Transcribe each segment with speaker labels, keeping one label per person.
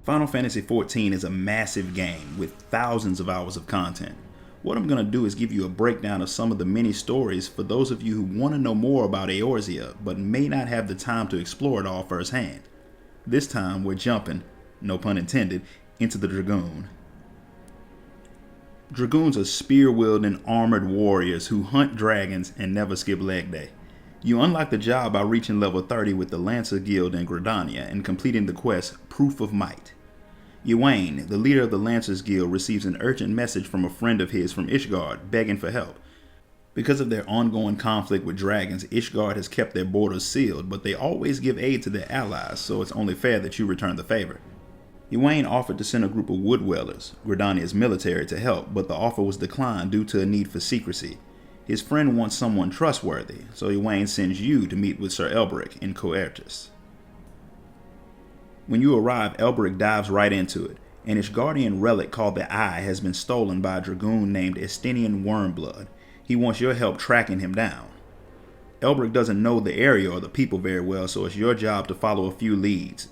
Speaker 1: Final Fantasy XIV is a massive game with thousands of hours of content. What I'm going to do is give you a breakdown of some of the many stories for those of you who want to know more about Eorzea but may not have the time to explore it all firsthand. This time we're jumping, no pun intended, into the Dragoon. Dragoons are spear-wielding armored warriors who hunt dragons and never skip leg day. You unlock the job by reaching level 30 with the Lancer Guild in Gridania and completing the quest Proof of Might. Eorzea, the leader of the Lancers Guild, receives an urgent message from a friend of his from Ishgard begging for help. Because of their ongoing conflict with dragons, Ishgard has kept their borders sealed, but they always give aid to their allies, so it's only fair that you return the favor. Eorzea offered to send a group of wood dwellers, Gridania's military, to help, but the offer was declined due to a need for secrecy. His friend wants someone trustworthy, so Eorzea sends you to meet with Sir Elberic in Coertus. When you arrive, Elberic dives right into it. An Ishgardian relic called the Eye has been stolen by a Dragoon named Estinian Wormblood. He wants your help tracking him down. Elberic doesn't know the area or the people very well, so it's your job to follow a few leads.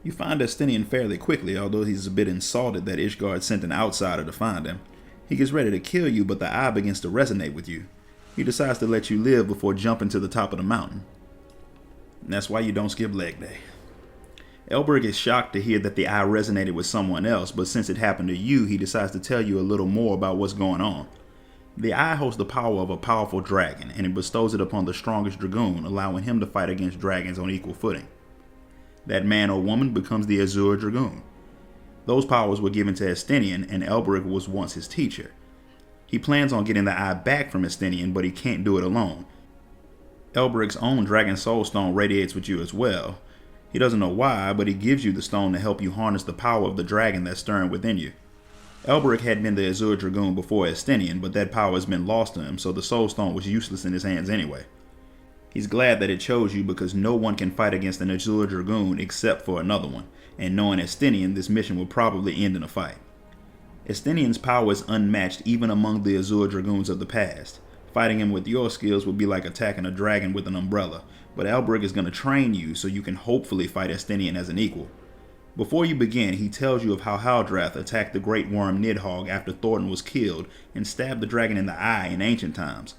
Speaker 1: You find Estinian fairly quickly, although he's a bit insulted that Ishgard sent an outsider to find him. He gets ready to kill you, but the Eye begins to resonate with you. He decides to let you live before jumping to the top of the mountain. And that's why you don't skip leg day. Elberic is shocked to hear that the Eye resonated with someone else, but since it happened to you, he decides to tell you a little more about what's going on. The Eye holds the power of a powerful dragon, and it bestows it upon the strongest Dragoon, allowing him to fight against dragons on equal footing. That man or woman becomes the Azzurri Dragoon. Those powers were given to Estinian, and Elberic was once his teacher. He plans on getting the Eye back from Estinian, but he can't do it alone. Elberic's own Dragon Soul Stone radiates with you as well. He doesn't know why, but he gives you the stone to help you harness the power of the dragon that's stirring within you. Elberic had been the Azzurri Dragoon before Estinian, but that power has been lost to him, so the Soul Stone was useless in his hands anyway. He's glad that it chose you because no one can fight against an Azzurri Dragoon except for another one, and knowing Estinian, this mission will probably end in a fight. Estinian's power is unmatched even among the Azzurri Dragoons of the past. Fighting him with your skills would be like attacking a dragon with an umbrella, but Elberic is going to train you so you can hopefully fight Estinian as an equal. Before you begin, he tells you of how Haldrath attacked the great worm Nidhogg after Thornton was killed and stabbed the dragon in the eye in ancient times.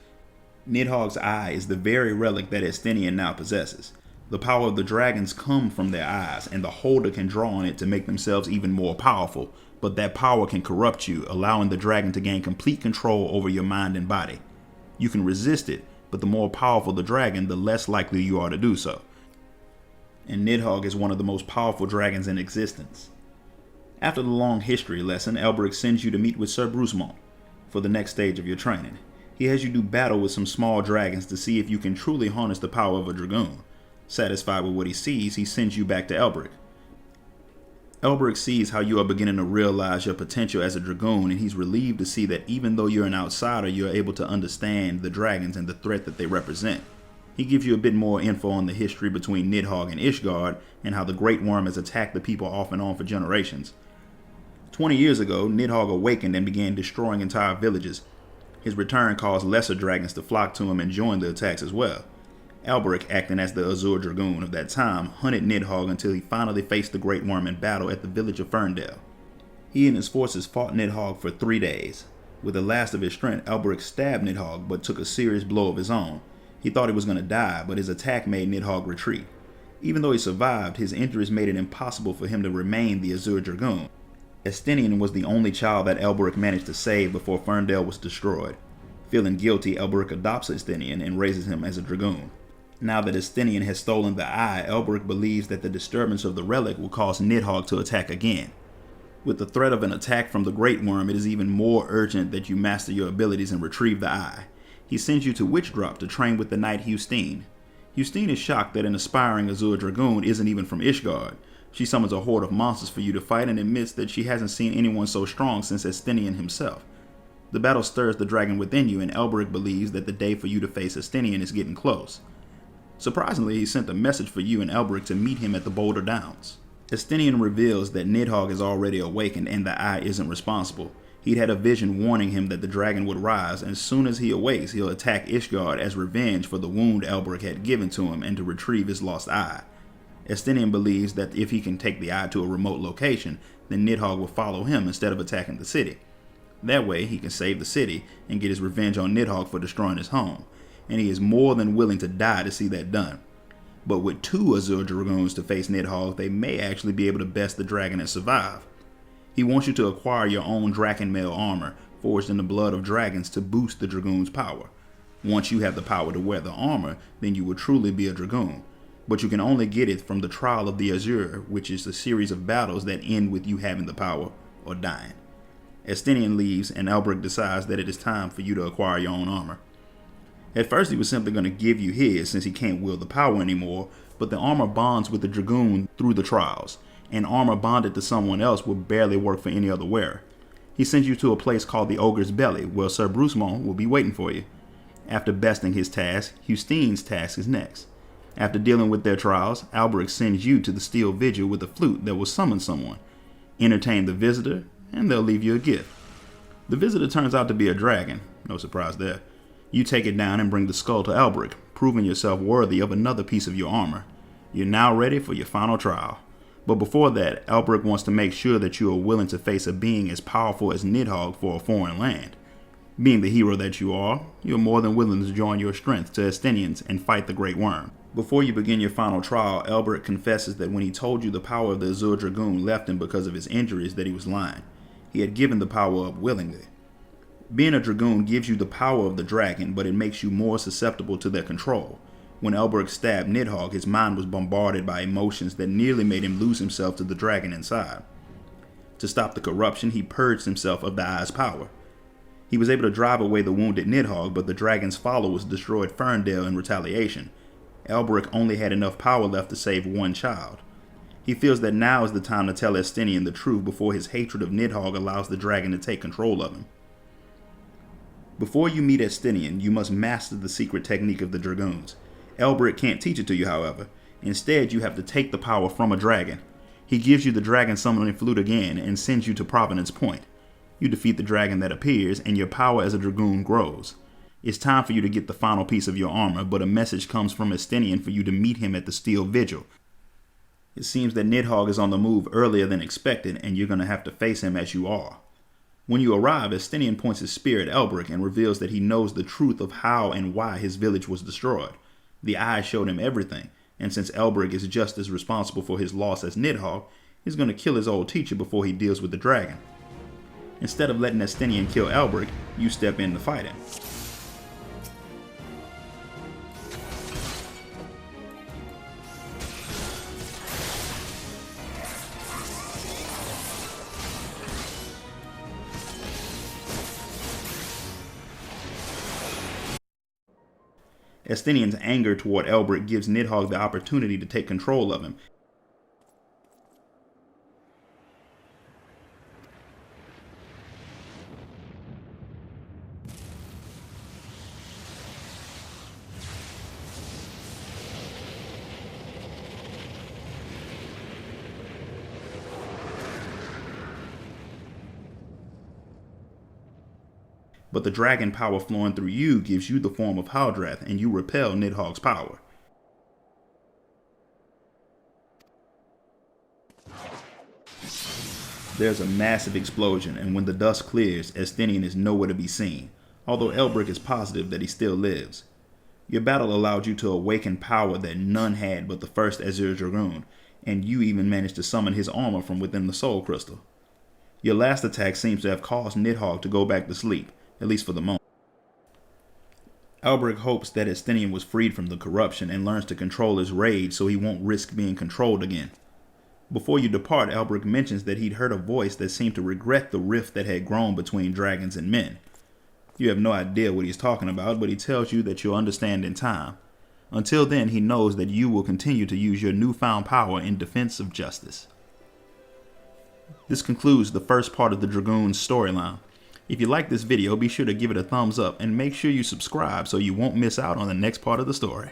Speaker 1: Nidhogg's eye is the very relic that Estinian now possesses. The power of the dragons come from their eyes, and the holder can draw on it to make themselves even more powerful, but that power can corrupt you, allowing the dragon to gain complete control over your mind and body. You can resist it, but the more powerful the dragon, the less likely you are to do so. And Nidhogg is one of the most powerful dragons in existence. After the long history lesson, Elberic sends you to meet with Sir Brucemont for the next stage of your training. He has you do battle with some small dragons to see if you can truly harness the power of a Dragoon. Satisfied with what he sees, he sends you back to Elberic. Elberic sees how you are beginning to realize your potential as a Dragoon, and he's relieved to see that even though you're an outsider, you're able to understand the dragons and the threat that they represent. He gives you a bit more info on the history between Nidhogg and Ishgard, and how the Great Worm has attacked the people off and on for generations. 20 years ago, Nidhogg awakened and began destroying entire villages. His return caused lesser dragons to flock to him and join the attacks as well. Elberic, acting as the Azzurri Dragoon of that time, hunted Nidhogg until he finally faced the Great Worm in battle at the village of Ferndale. He and his forces fought Nidhogg for 3 days. With the last of his strength, Elberic stabbed Nidhogg but took a serious blow of his own. He thought he was going to die, but his attack made Nidhogg retreat. Even though he survived, his injuries made it impossible for him to remain the Azzurri Dragoon. Estinian was the only child that Elberic managed to save before Ferndale was destroyed. Feeling guilty, Elberic adopts Estinian and raises him as a Dragoon. Now that Estinian has stolen the eye, Elberic believes that the disturbance of the relic will cause Nidhogg to attack again. With the threat of an attack from the Great Worm, it is even more urgent that you master your abilities and retrieve the eye. He sends you to Witchdrop to train with the knight Justine. Justine is shocked that an aspiring Azzurri Dragoon isn't even from Ishgard. She summons a horde of monsters for you to fight and admits that she hasn't seen anyone so strong since Estinian himself. The battle stirs the dragon within you, and Elberic believes that the day for you to face Estinian is getting close. Surprisingly, he sent a message for you and Elberic to meet him at the Boulder Downs. Estinian reveals that Nidhogg is already awakened and the Eye isn't responsible. He'd had a vision warning him that the dragon would rise, and as soon as he awakes, he'll attack Ishgard as revenge for the wound Elberic had given to him and to retrieve his lost eye. Estinian believes that if he can take the eye to a remote location, then Nidhogg will follow him instead of attacking the city. That way, he can save the city and get his revenge on Nidhogg for destroying his home, and he is more than willing to die to see that done. But with 2 Azzurri Dragoons to face Nidhogg, they may actually be able to best the dragon and survive. He wants you to acquire your own Drakenmail armor, forged in the blood of dragons, to boost the Dragoon's power. Once you have the power to wear the armor, then you will truly be a Dragoon. But you can only get it from the trial of the Azzurri, which is a series of battles that end with you having the power or dying. Estinian leaves, and Elbrick decides that it is time for you to acquire your own armor. At first, he was simply going to give you his since he can't wield the power anymore, but the armor bonds with the Dragoon through the trials, and armor bonded to someone else will barely work for any other wearer. He sends you to a place called the Ogre's Belly, where Sir Brucemont will be waiting for you. After besting his task, Hustine's task is next. After dealing with their trials, Albrecht sends you to the Steel Vigil with a flute that will summon someone. Entertain the visitor, and they'll leave you a gift. The visitor turns out to be a dragon, no surprise there. You take it down and bring the skull to Albrecht, proving yourself worthy of another piece of your armor. You're now ready for your final trial. But before that, Albrecht wants to make sure that you are willing to face a being as powerful as Nidhogg for a foreign land. Being the hero that you are, you're more than willing to join your strength to Estinians and fight the Great Worm. Before you begin your final trial, Albrecht confesses that when he told you the power of the Azzurri Dragoon left him because of his injuries, that he was lying. He had given the power up willingly. Being a Dragoon gives you the power of the dragon, but it makes you more susceptible to their control. When Albrecht stabbed Nidhogg, his mind was bombarded by emotions that nearly made him lose himself to the dragon inside. To stop the corruption, he purged himself of the eye's power. He was able to drive away the wounded Nidhogg, but the dragon's followers destroyed Ferndale in retaliation. Albrecht only had enough power left to save one child. He feels that now is the time to tell Estinian the truth before his hatred of Nidhogg allows the dragon to take control of him. Before you meet Estinian, you must master the secret technique of the Dragoons. Albrecht can't teach it to you, however. Instead, you have to take the power from a dragon. He gives you the dragon summoning flute again and sends you to Providence Point. You defeat the dragon that appears, and your power as a Dragoon grows. It's time for you to get the final piece of your armor, but a message comes from Estinian for you to meet him at the Steel Vigil. It seems that Nidhogg is on the move earlier than expected, and you're going to have to face him as you are. When you arrive, Estinian points his spear at Albrecht and reveals that he knows the truth of how and why his village was destroyed. The eye showed him everything, and since Albrecht is just as responsible for his loss as Nidhogg, he's going to kill his old teacher before he deals with the dragon. Instead of letting Estinian kill Albrecht, you step in to fight him. Estinian's anger toward Albrecht gives Nidhogg the opportunity to take control of him. But the dragon power flowing through you gives you the form of Haldrath, and you repel Nidhogg's power. There's a massive explosion, and when the dust clears, Estinian is nowhere to be seen, although Albrecht is positive that he still lives. Your battle allowed you to awaken power that none had but the first Azzurri Dragoon, and you even managed to summon his armor from within the Soul Crystal. Your last attack seems to have caused Nidhogg to go back to sleep, at least for the moment. Albrecht hopes that Estinian was freed from the corruption and learns to control his rage so he won't risk being controlled again. Before you depart, Albrecht mentions that he'd heard a voice that seemed to regret the rift that had grown between dragons and men. You have no idea what he's talking about, but he tells you that you'll understand in time. Until then, he knows that you will continue to use your newfound power in defense of justice. This concludes the first part of the Dragoon's storyline. If you like this video, be sure to give it a thumbs up and make sure you subscribe so you won't miss out on the next part of the story.